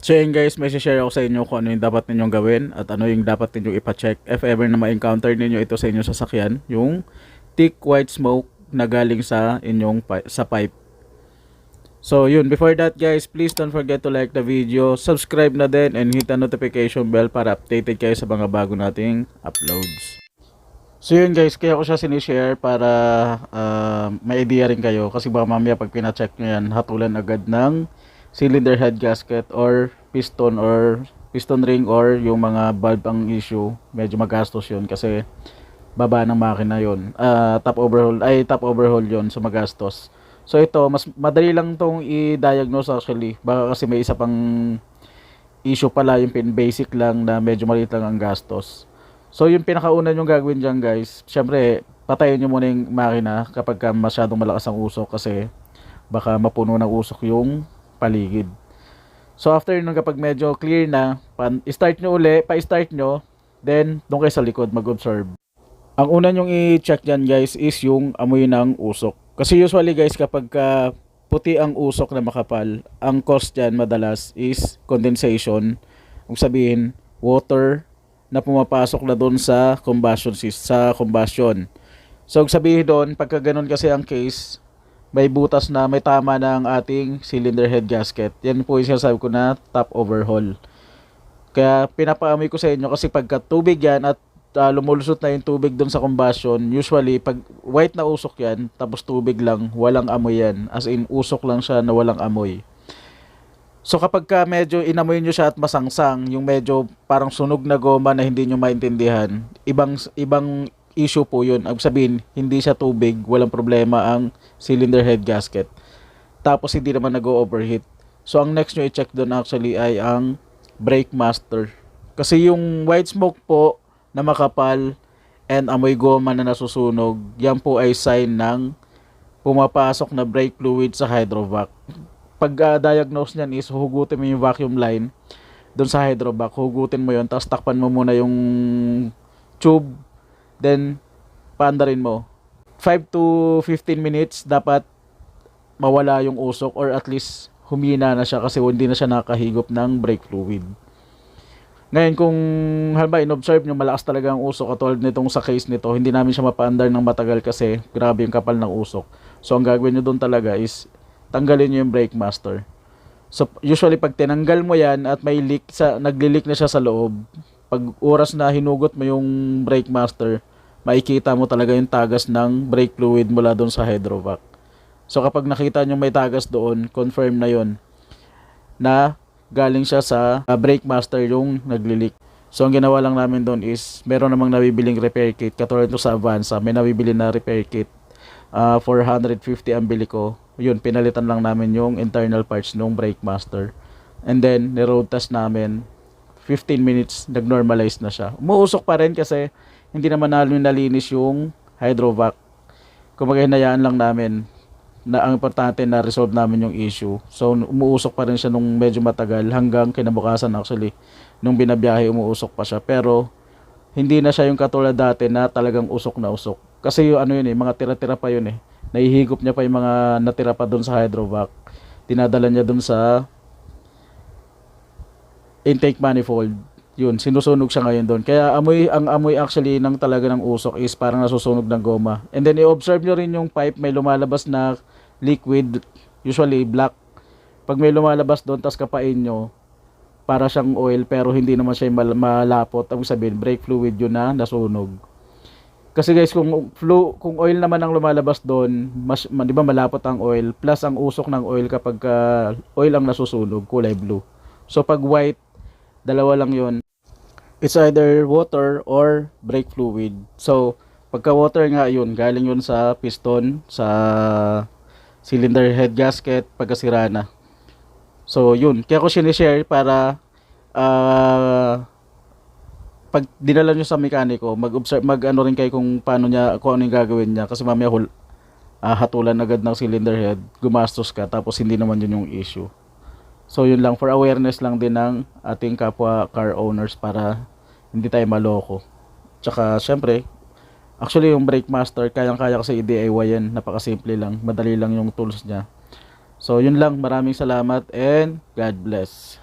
So yun guys, may share ako sa inyo kung ano yung dapat ninyong gawin at ano yung dapat ninyong ipacheck if ever na ma-encounter ninyo ito sa inyong sasakyan, yung thick white smoke na galing sa inyong sa pipe. So yun, before that guys, please don't forget to like the video, subscribe na din and hit the notification bell para updated kayo sa mga bago nating uploads. So yun guys, kaya ko siya sinishare para may idea rin kayo kasi baka mamaya pag pina-check nyo yan, hatulan agad ng cylinder head gasket or piston ring or yung mga valve ang issue. Medyo magastos yun kasi baba ng makina yun. Top overhaul yun, so magastos. So ito, mas madali lang tong i-diagnose actually. Baka kasi may isa pang issue pala, yung basic lang na medyo maliit lang ang gastos. So yung pinakauna nyo gagawin dyan guys, syempre patayin nyo muna yung makina kapag masyadong malakas ang usok kasi baka mapuno ng usok yung paligid. So after nung kapag medyo clear na, start nyo uli, pa-start nyo, then doon kayo sa likod mag-observe. Ang una nyong i-check dyan guys is yung amoy ng usok. Kasi usually guys kapag puti ang usok na makapal, ang cause dyan madalas is condensation. Kung sabihin, water na pumapasok na doon sa combustion. So sabihin doon, pagka ganun kasi ang case, may butas na may tama ng ating cylinder head gasket. Yan po yung sinasabi ko na top overhaul. Kaya pinapaamoy ko sa inyo kasi pagka tubig yan at lumulusot na yung tubig doon sa combustion, usually pag white na usok yan, tapos tubig lang, walang amoy yan. As in, usok lang siya na walang amoy. So kapag ka medyo inamoy nyo siya at masangsang, yung medyo parang sunog na goma na hindi nyo maintindihan, ibang issue po yun. Ang sabihin, hindi siya tubig, walang problema ang cylinder head gasket. Tapos hindi naman nag-overheat. So ang next nyo i-check doon actually ay ang brake master. Kasi yung white smoke po na makapal and amoy goma na nasusunog, yan po ay sign ng pumapasok na brake fluid sa hydrovac. Pag diagnose niyan is hugutin mo yung vacuum line doon sa hydrovac, hugutin mo yon, tapos takpan mo muna yung tube, then paandarin mo 5 to 15 minutes dapat mawala yung usok or at least humina na siya kasi hindi na siya nakahigop ng brake fluid. Ngayon kung halimbawa in-observe nyo malakas talaga ang usok katulad nitong sa case nito, hindi namin siya mapaandar ng matagal kasi grabe yung kapal ng usok. So ang gagawin nyo doon talaga is tanggalin nyo yung brake master. So usually pag tinanggal mo yan at may leak nagli-leak na siya sa loob, pag oras na hinugot mo yung brake master, makikita mo talaga yung tagas ng brake fluid mula doon sa hydrovac. So kapag nakita nyo may tagas doon, confirm na yon na galing siya sa brake master yung nagli-leak. So ang ginawa lang namin doon is meron namang nabibiling repair kit katulad nito sa Avanza, may nabibili na repair kit. 450 ang bili ko. Yun, pinalitan lang namin yung internal parts ng brake master. And then ni-road test namin, 15 minutes nag-normalize na siya. Umuusok pa rin kasi hindi naman namin nalinis yung hydrovac. Kumbaga hinayaan lang namin na ang importante na resolve namin yung issue. So umuusok pa rin siya nung medyo matagal hanggang kinabukasan actually. Nung binabiyahe umuusok pa siya pero hindi na siya yung katulad dati na talagang usok na usok. Kasi yung ano yun mga tira-tira pa yun Nahihigop niya pa yung mga natira pa doon sa hydrovac. Dinadala niya doon sa intake manifold. Yun, sinusunog siya ngayon doon. Kaya ang amoy actually ng talaga ng usok is parang nasusunog ng goma. And then i-observe nyo rin yung pipe, may lumalabas na liquid, usually black. Pag may lumalabas doon, tas kapain nyo, para siyang oil pero hindi naman siya malapot. Ang sabihin, brake fluid yun na nasunog. Kasi guys, kung oil naman ang lumalabas doon, di ba malapot ang oil, plus ang usok ng oil kapag oil ang nasusunog, kulay blue. So pag white, dalawa lang yun. It's either water or brake fluid. So pagka water nga yun, galing yun sa piston, sa cylinder head gasket, pagkasira na. So yun, kaya ko sinishare para pag dinala nyo sa mekaniko, mag-observe, mag-ano rin kayo kung paano niya, kung ano yung gagawin niya. Kasi mamaya hatulan agad ng cylinder head, gumastos ka, tapos hindi naman yun yung issue. So yun lang, for awareness lang din ng ating kapwa car owners para hindi tayo maloko. Tsaka syempre, actually yung brake master, kayang-kaya kasi i-DIY yan, napakasimple lang, madali lang yung tools niya. So yun lang, maraming salamat and God bless.